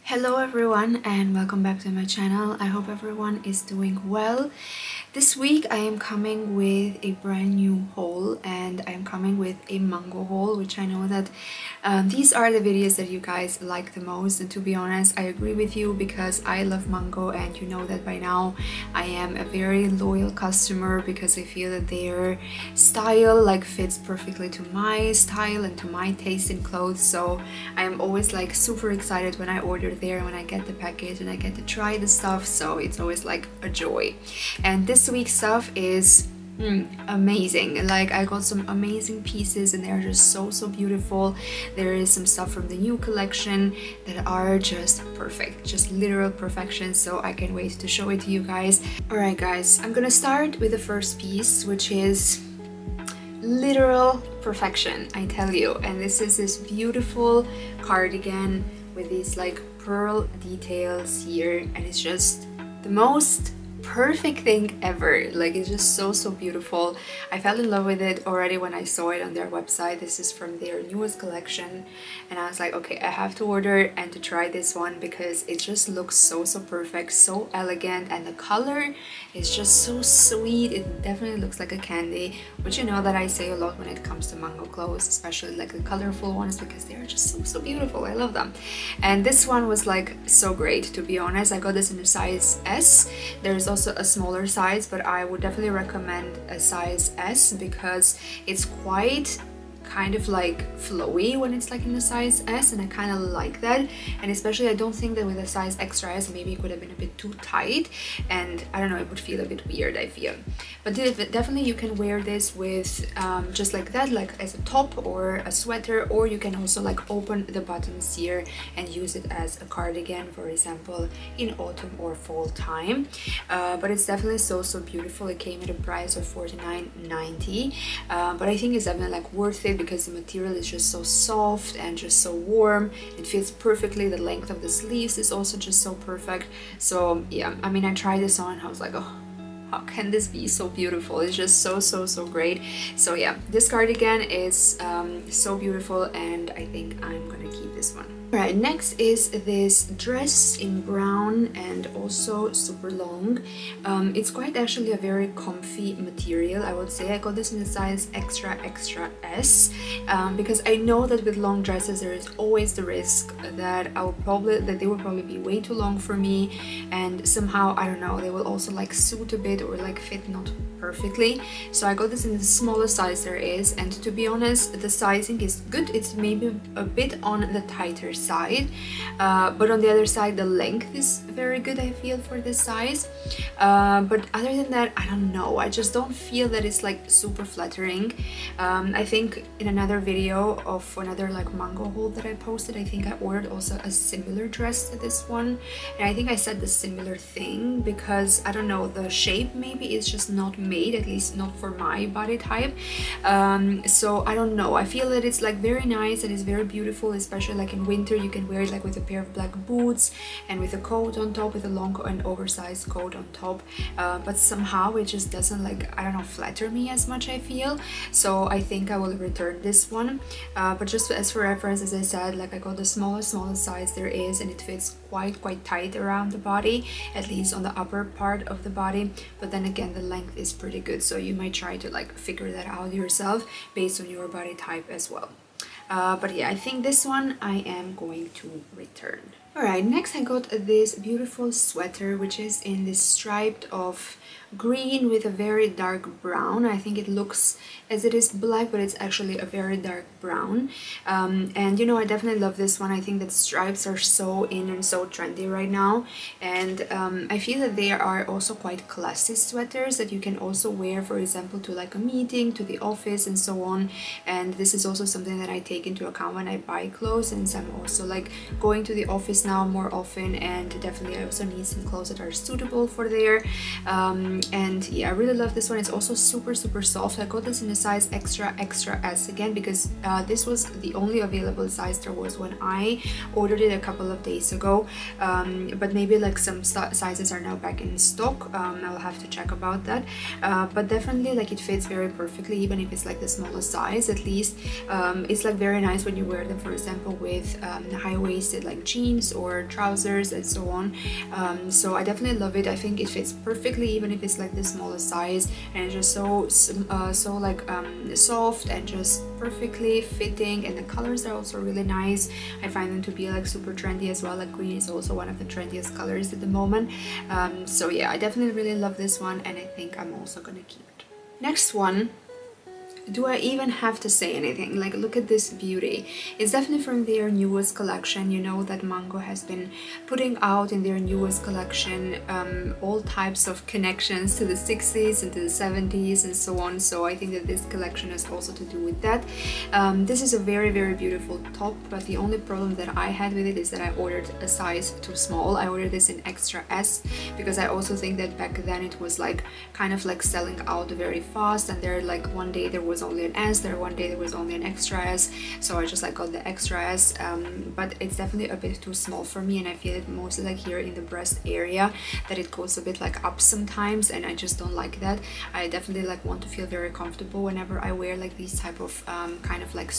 Hello everyone and welcome back to my channel. I hope everyone is doing well. This week I am coming with a brand new haul and I am coming with a mango haul, which I know that these are the videos that you guys like the most, and to be honest I agree with you because I love mango and you know that by now. I am a very loyal customer because I feel that their style fits perfectly to my style and to my taste in clothes, so I am always super excited when I order there, when I get the package and I get to try the stuff, so it's always a joy. And this week's stuff is amazing. I got some amazing pieces and they're just so beautiful. There is some stuff from the new collection that are just perfect, just literal perfection, so I can't wait to show it to you guys. Alright guys, I'm gonna start with the first piece, which is literal perfection, I tell you. And this is this beautiful cardigan with these pearl details here, and it's just the most perfect thing ever. It's just so beautiful. I fell in love with it already when I saw it on their website. This is from their newest collection and I was like, okay, I have to order and to try this one because it just looks so perfect, so elegant, and the color is just so sweet. It definitely looks like a candy, which you know that I say a lot when it comes to mango clothes, especially the colorful ones, because they are just so beautiful. I love them. And this one was so great, to be honest. I got this in a size S. There's also a smaller size, but I would definitely recommend a size S because it's quite kind of flowy when it's in a size S, and I kind of like that. And especially I don't think that with a size extra S maybe it could have been a bit too tight, and I don't know, it would feel a bit weird, I feel. But definitely you can wear this with just like that, as a top or a sweater, or you can also open the buttons here and use it as a cardigan, for example, in autumn or fall time. But it's definitely so beautiful. It came at a price of $49.90, but I think it's definitely worth it because the material is just so soft and just so warm. It fits perfectly. The length of the sleeves is also just so perfect. So yeah, I mean, I tried this on and I was like, oh, how can this be so beautiful? It's just so great. So yeah, this cardigan is so beautiful and I think I'm gonna keep this one. Alright, next is this dress in brown and also super long. It's quite actually a very comfy material, I would say. I got this in a size extra S because I know that with long dresses there is always the risk that they will probably be way too long for me, and somehow, I don't know, they will also suit a bit or fit not perfectly. So I got this in the smallest size there is, and to be honest, the sizing is good. It's maybe a bit on the tighter side, but on the other side the length is very good, I feel, for this size. But other than that, I don't know, I just don't feel that it's super flattering. I think in another video of another mango haul that I posted, I think I ordered also a similar dress to this one, and I think I said the similar thing because I don't know, the shape maybe is just not made, at least not for my body type. So I don't know, I feel that it's very nice and it's very beautiful, especially in winter. You can wear it with a pair of black boots and with a coat on top, with a long and oversized coat on top, but somehow it just doesn't I don't know, flatter me as much, I feel. So I think I will return this one, but just as for reference, as I said, I got the smallest size there is, and it fits quite tight around the body, at least on the upper part of the body, but then again the length is pretty good, so you might try to figure that out yourself based on your body type as well. But yeah, I think this one I am going to return. Alright, next I got this beautiful sweater, which is in this striped of green with a very dark brown. I think it looks as it is black, but it's actually a very dark brown. And you know, I definitely love this one. I think that stripes are so in and so trendy right now, and I feel that they are also quite classy sweaters that you can also wear, for example, to a meeting, to the office, and so on. And this is also something that I take into account when I buy clothes, since I'm also going to the office now more often, and definitely I also need some clothes that are suitable for there. And yeah, I really love this one. It's also super soft. I got this in a size extra S again, because this was the only available size there was when I ordered it a couple of days ago, but maybe like some sizes are now back in stock. I'll have to check about that, but definitely like it fits very perfectly, even if it's like the smallest size. At least it's like very nice when you wear them, for example, with high-waisted like jeans or trousers and so on. So I definitely love it. I think it fits perfectly, even if it's like the smallest size, and it's just so like soft and just perfectly fitting, and the colors are also really nice. I find them to be like super trendy as well. Like green is also one of the trendiest colors at the moment. So yeah, I definitely really love this one, and I think I'm also gonna keep it. Next one, do I even have to say anything? Like, look at this beauty. It's definitely from their newest collection. You know that Mango has been putting out in their newest collection all types of connections to the 60s and to the 70s and so on. So I think that this collection has also to do with that. This is a very beautiful top, but the only problem that I had with it is that I ordered a size too small. I ordered this in extra S, because I also think that back then it was like kind of like selling out very fast, and there like one day there was only an S, one day there was only an extra S, so I just like got the extra S, but it's definitely a bit too small for me, and I feel it mostly like here in the breast area that it goes a bit like up sometimes, and I just don't like that. I definitely like want to feel very comfortable whenever I wear like these type of kind of like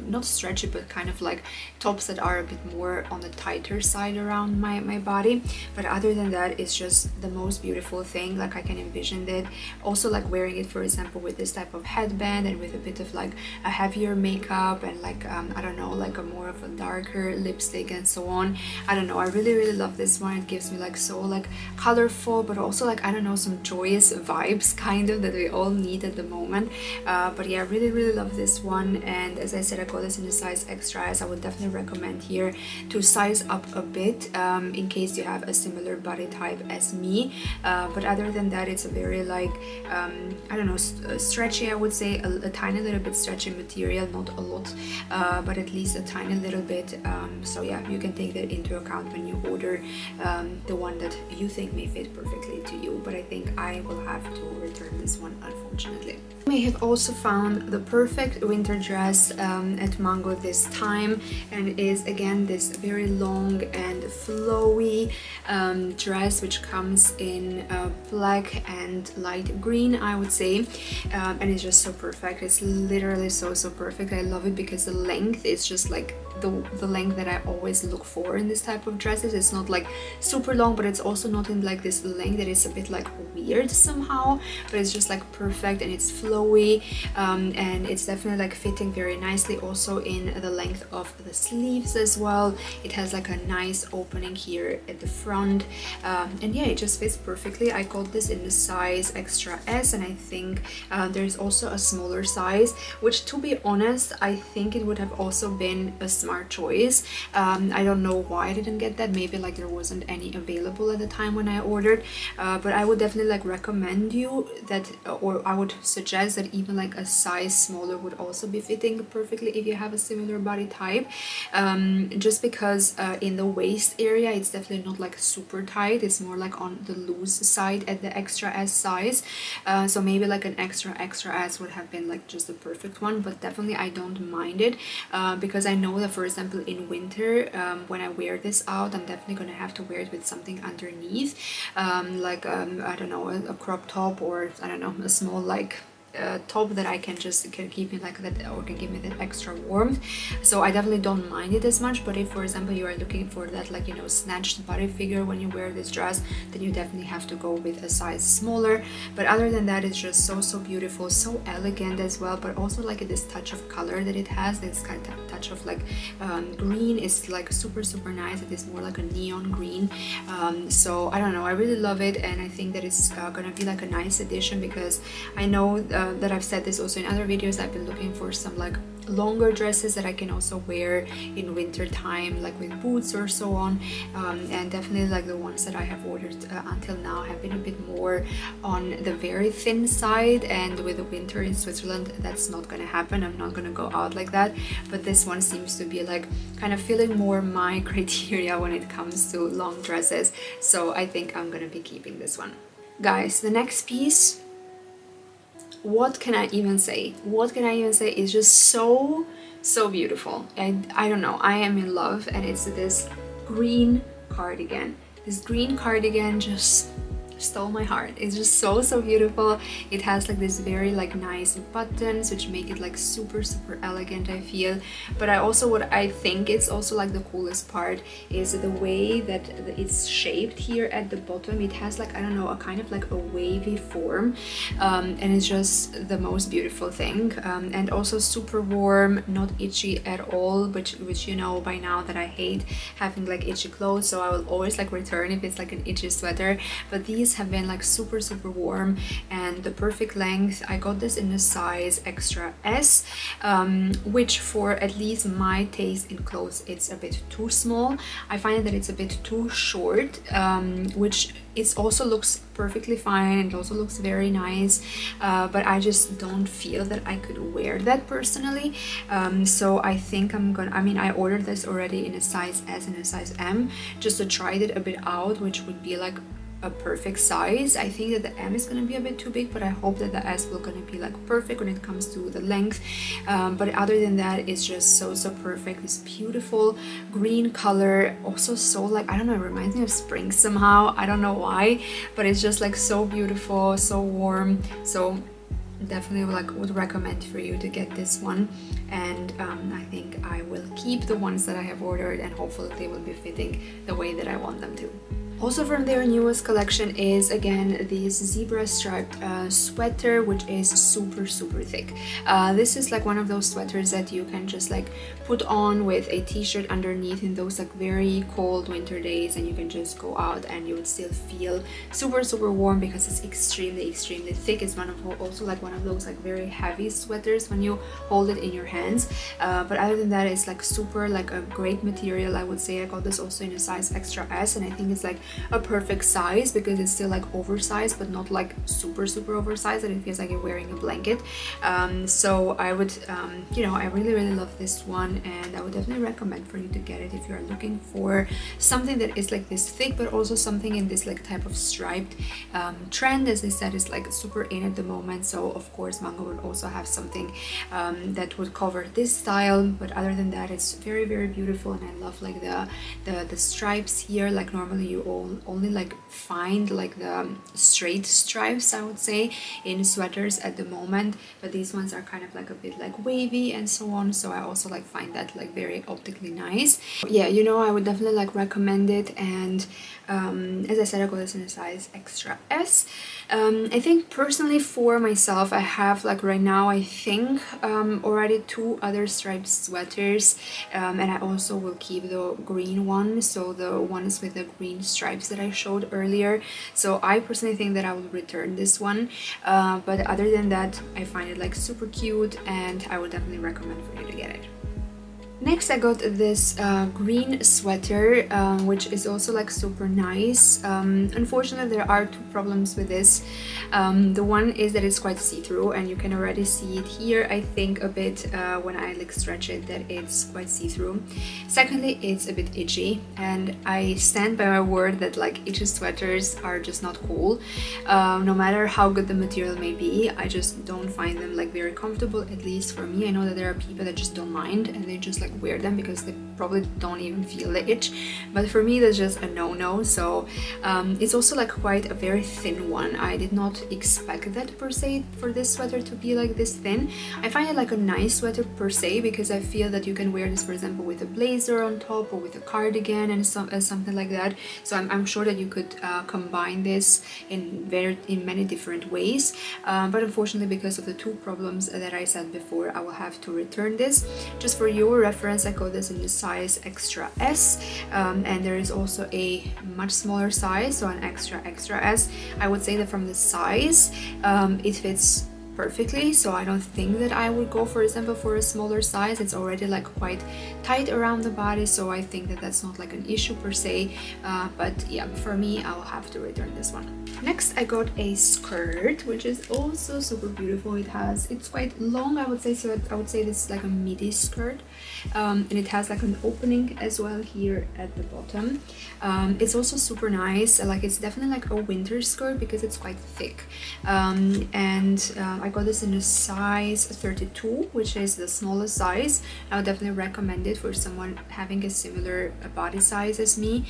not stretchy, but kind of like tops that are a bit more on the tighter side around my body. But other than that, it's just the most beautiful thing. Like I can envision that also like wearing it, for example, with this type of headband and with a bit of like a heavier makeup and like I don't know, like a more of a darker lipstick and so on. I don't know, I really love this one. It gives me like so like colorful, but also like I don't know, some joyous vibes kind of that we all need at the moment. But yeah, I really love this one, and as I said, I got this in a size extra S. I would definitely recommend here to size up a bit in case you have a similar body type as me, but other than that, it's a very like I don't know, stretchy, I would say, a tiny little bit stretchy material, not a lot, but at least a tiny little bit. So yeah, you can take that into account when you order the one that you think may fit perfectly to you, but I think I will have to return this one, unfortunately. I may have also found the perfect winter dress at Mango this time, and it is again this very long and flowy dress, which comes in black and light green, I would say, and it's just so perfect. It's literally so perfect. I love it because the length is just like the length that I always look for in this type of dresses. It's not like super long, but it's also not in like this length that is a bit like weird somehow, but it's just like perfect, and it's flowy, and it's definitely like fitting very nicely also in the length of the sleeves as well. It has like a nice opening here at the front, and yeah, it just fits perfectly. I got this in the size extra S, and I think there's also a smaller size, which to be honest, I think it would have also been a smart choice. I don't know why I didn't get that. Maybe like there wasn't any available at the time when I ordered, but I would definitely like recommend you that, or I would suggest that even like a size smaller would also be fitting perfectly if you have a similar body type, just because in the waist area it's definitely not like super tight. It's more like on the loose side at the extra S size, so maybe like an extra S would have been like just the perfect one, but definitely I don't mind it, because I know that, for example, in winter, when I wear this out, I'm definitely gonna have to wear it with something underneath, like I don't know, a crop top, or I don't know, a small like top that I can keep me like that, or can give me that extra warmth. So I definitely don't mind it as much. But if, for example, you are looking for that, like, you know, snatched body figure when you wear this dress, then you definitely have to go with a size smaller. But other than that, it's just so beautiful, so elegant as well, but also like this touch of color that it has, this kind of touch of like green is like super nice. It is more like a neon green, so I don't know, I really love it, and I think that it's gonna be like a nice addition, because I know that I've said this also in other videos, I've been looking for some like longer dresses that I can also wear in winter time, like with boots or so on, and definitely like the ones that I have ordered until now have been a bit more on the very thin side, and with the winter in Switzerland that's not gonna happen. I'm not gonna go out like that, but this one seems to be like kind of filling more my criteria when it comes to long dresses, so I think I'm gonna be keeping this one. Guys, the next piece, what can I even say? What can I even say? It's just so beautiful. I don't know, I am in love. And it's this green cardigan. This green cardigan just stole my heart. It's just so beautiful. It has like this very like nice buttons which make it like super elegant, I feel. But what I think is also like the coolest part is the way that it's shaped here at the bottom. It has like, I don't know, a kind of like a wavy form, and it's just the most beautiful thing. And also super warm, not itchy at all, which you know by now that I hate having like itchy clothes, so I will always like return if it's like an itchy sweater. But these have been like super warm and the perfect length. I got this in the size extra S, which for at least my taste in clothes, it's a bit too small. I find that it's a bit too short, which it also looks perfectly fine and it also looks very nice, but I just don't feel that I could wear that personally. So I think I ordered this already in a size S and a size M just to try it a bit out, which would be like a perfect size. I think that the M is going to be a bit too big, but I hope that the S will going to be like perfect when it comes to the length. But other than that, it's just so perfect. This beautiful green color, also so like, I don't know, it reminds me of spring somehow. I don't know why, but it's just like so beautiful, so warm. So definitely would recommend for you to get this one. And I think I will keep the ones that I have ordered, and hopefully they will be fitting the way that I want them to. Also from their newest collection is again this zebra striped sweater, which is super thick. This is like one of those sweaters that you can just like put on with a t-shirt underneath in those like very cold winter days, and you can just go out and you would still feel super warm because it's extremely thick. It's also like one of those like very heavy sweaters when you hold it in your hands. But other than that, it's like super like a great material, I would say. I got this also in a size extra S, and I think it's like a perfect size because it's still like oversized but not like super oversized, and it feels like you're wearing a blanket. So I would you know, I really love this one, and I would definitely recommend for you to get it if you're looking for something that is like this thick but also something in this like type of striped trend. As I said, is like super in at the moment, so of course Mango would also have something that would cover this style. But other than that, it's very beautiful, and I love like the stripes here. Like normally you only like find like the straight stripes, I would say, in sweaters at the moment, but these ones are kind of like a bit like wavy and so on, so I also like find that like very optically nice. Yeah, you know, I would definitely like recommend it. And as I said, I got this in a size extra S. I think personally for myself, I have like right now I think already 2 other striped sweaters, and I also will keep the green one, so the ones with the green stripes that I showed earlier. So I personally think that I will return this one, but other than that, I find it like super cute, and I would definitely recommend for you to get it. Next, I got this green sweater, which is also like super nice. Unfortunately, there are 2 problems with this. The one is that it's quite see-through, and you can already see it here, I think, a bit when I like stretch it, that it's quite see-through. Secondly, it's a bit itchy, and I stand by my word that like itchy sweaters are just not cool. No matter how good the material may be, I just don't find them like very comfortable, at least for me. I know that there are people that just don't mind and they just like wear them because they probably don't even feel the itch, but for me that's just a no-no. So it's also like quite a very thin one. I did not expect that per se for this sweater to be like this thin. I find it like a nice sweater per se because I feel that you can wear this, for example, with a blazer on top or with a cardigan and something like that. So I'm sure that you could combine this in many different ways, but unfortunately, because of the 2 problems that I said before, I will have to return this. Just for your reference, I got this in the size extra S, and there is also a much smaller size, so an extra S. I would say that from the size, it fits perfectly, so I don't think that I would go, for example, for a smaller size. It's already like quite tight around the body, so I think that that's not like an issue per se, but yeah, for me, I'll have to return this one. Next, I got a skirt, which is also super beautiful. It's quite long, I would say, so I would say this is like a midi skirt, and it has like an opening as well here at the bottom. It's also super nice, like it's definitely like a winter skirt because it's quite thick, and I got this in a size 32, which is the smallest size. I would definitely recommend it for someone having a similar body size as me,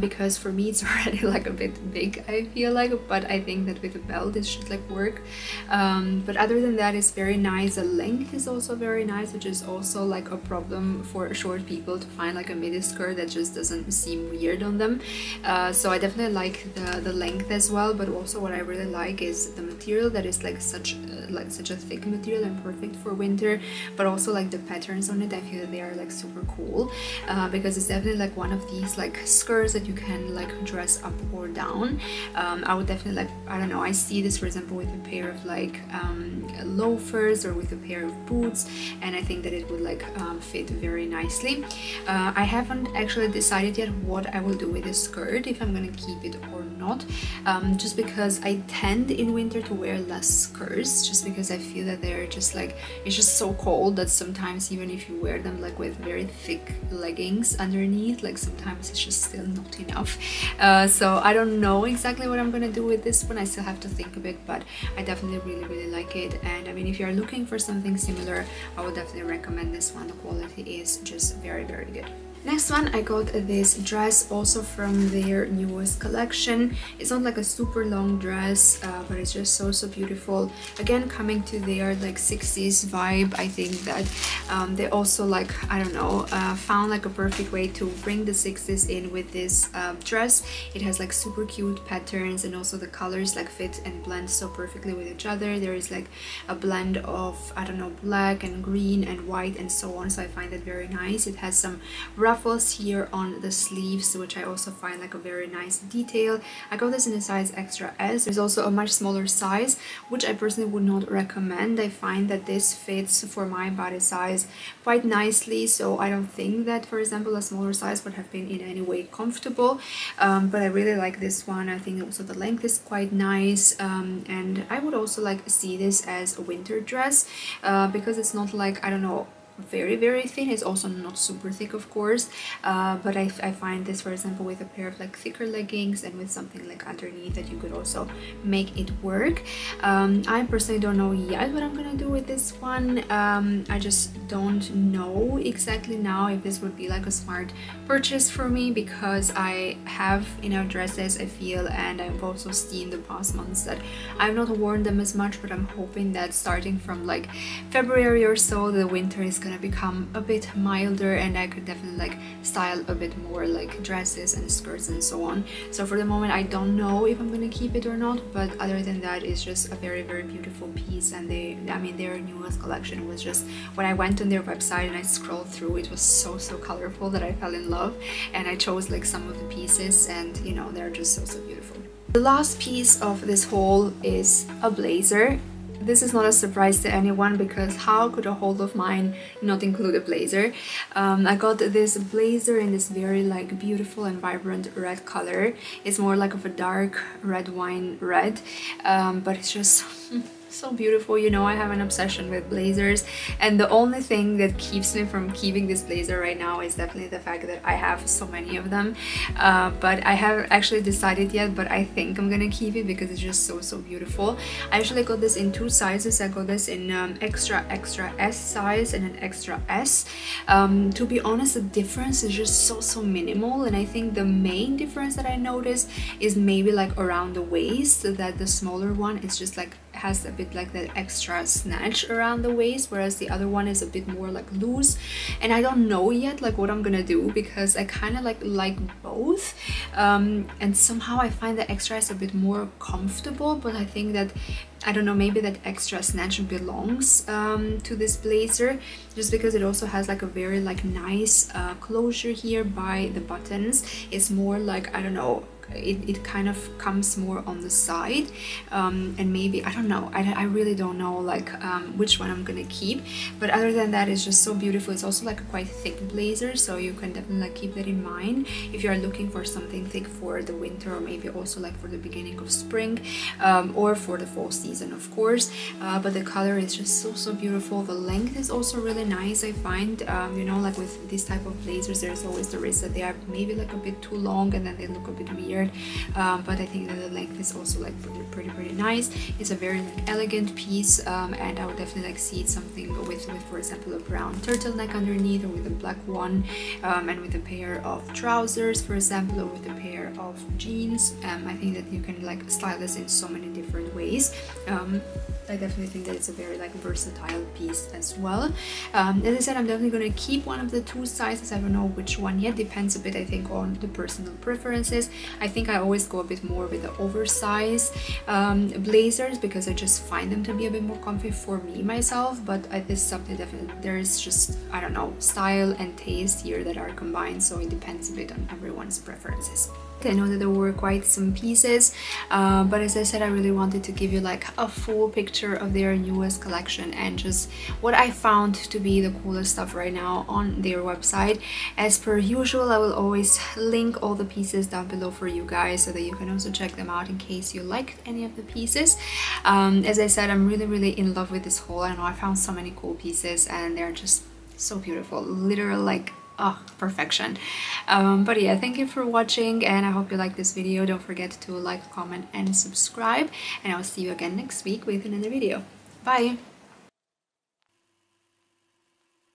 because for me it's already like a bit big, I feel like, but I think that with a belt it should like work. But other than that, it's very nice. The length is also very nice, which is also like a problem for short people to find like a midi skirt that just doesn't seem weird on them. So I definitely like the length as well, but also what I really like is the material, that is like such a thick material and perfect for winter, but also like the patterns on it, I feel that they are like super cool, because it's definitely like one of these like skirts that you can like dress up or down. I would definitely like, I don't know, I see this for example with a pair of like loafers or with a pair of boots, and I think that it would like fit very nicely. I haven't actually decided yet what I will do with this skirt, if I'm gonna keep it or not, just because I tend in winter to wear less skirts, just because I feel that they're just like, it's just so cold that sometimes even if you wear them like with very thick leggings underneath, like sometimes it's just still not enough. So I don't know exactly what I'm gonna do with this one. I still have to think a bit, but I definitely really like it. And I mean, if you're looking for something similar, I would definitely recommend this one. The quality is just very good. Next one, I got this dress also from their newest collection. It's not like a super long dress, but it's just so beautiful. Again, coming to their like 60s vibe, I think that they also like, I don't know, found like a perfect way to bring the 60s in with this dress. It has like super cute patterns, and also the colors like fit and blend so perfectly with each other. There is like a blend of, I don't know, black and green and white and so on, so I find it very nice. It has some ruffles here on the sleeves, which I also find like a very nice detail. I got this in a size extra S. There's also a much smaller size, which I personally would not recommend. I find that this fits for my body size quite nicely, so I don't think that, for example, a smaller size would have been in any way comfortable, but I really like this one. I think also the length is quite nice, and I would also like see this as a winter dress, because it's not like, I don't know, very thin. It's also not super thick, of course, but I find this, for example, with a pair of like thicker leggings and with something like underneath, that you could also make it work. I personally don't know yet what I'm gonna do with this one. I just don't know exactly now if this would be like a smart purchase for me, because I have enough dresses, I feel, and I've also seen the past months that I've not worn them as much, but I'm hoping that starting from like February or so, the winter is gonna become a bit milder, and I could definitely like style a bit more like dresses and skirts and so on. So for the moment, I don't know if I'm gonna keep it or not, but other than that, it's just a very beautiful piece. And I mean, their newest collection was just, when I went on their website and I scrolled through, it was so colorful that I fell in love, and I chose like some of the pieces, and you know, they're just so beautiful. The last piece of this haul is a blazer. This is not a surprise to anyone, because how could a haul of mine not include a blazer? I got this blazer in this very like beautiful and vibrant red color. It's more like of a dark red wine red, but it's just so beautiful. You know, I have an obsession with blazers, and the only thing that keeps me from keeping this blazer right now is definitely the fact that I have so many of them, but I haven't actually decided yet, but I think I'm gonna keep it because it's just so beautiful. I actually got this in two sizes. I got this in extra S size and an extra S. To be honest, the difference is just so minimal, and I think the main difference that I noticed is maybe like around the waist, so that the smaller one is just like has a bit like that extra snatch around the waist, whereas the other one is a bit more like loose. And I don't know yet like what I'm gonna do, because I kind of like both, and somehow I find the extra is a bit more comfortable, but I think that, I don't know, maybe that extra snatch belongs to this blazer, just because it also has like a very like nice closure here by the buttons. It's more like, I don't know, it kind of comes more on the side, and maybe I don't know, I really don't know like which one I'm gonna keep, but other than that, it's just so beautiful. It's also like a quite thick blazer, so you can definitely like keep that in mind if you are looking for something thick for the winter, or maybe also like for the beginning of spring, or for the fall season, of course. But the color is just so beautiful. The length is also really nice, I find. You know, like with this type of blazers, there's always the risk that they are maybe like a bit too long and then they look a bit weird, but I think that the length is also like pretty nice. It's a very like elegant piece, and I would definitely like see something with for example a brown turtleneck underneath, or with a black one, and with a pair of trousers, for example, or with a pair of jeans. I think that you can like style this in so many different ways. I definitely think that it's a very like versatile piece as well. As I said, I'm definitely going to keep one of the two sizes. I don't know which one yet, depends a bit I think on the personal preferences. I think I always go a bit more with the oversized blazers, because I just find them to be a bit more comfy for me myself, but this is something definitely, there is just, I don't know, style and taste here that are combined, so it depends a bit on everyone's preferences. I know that there were quite some pieces, but as I said, I really wanted to give you like a full picture of their newest collection and just what I found to be the coolest stuff right now on their website. As per usual, I will always link all the pieces down below for you guys, so that you can also check them out in case you liked any of the pieces. As I said, I'm really in love with this haul. I know I found so many cool pieces and they're just so beautiful, literal like, oh, perfection. But yeah, thank you for watching, and I hope you like this video. Don't forget to like, comment and subscribe, and I'll see you again next week with another video. Bye.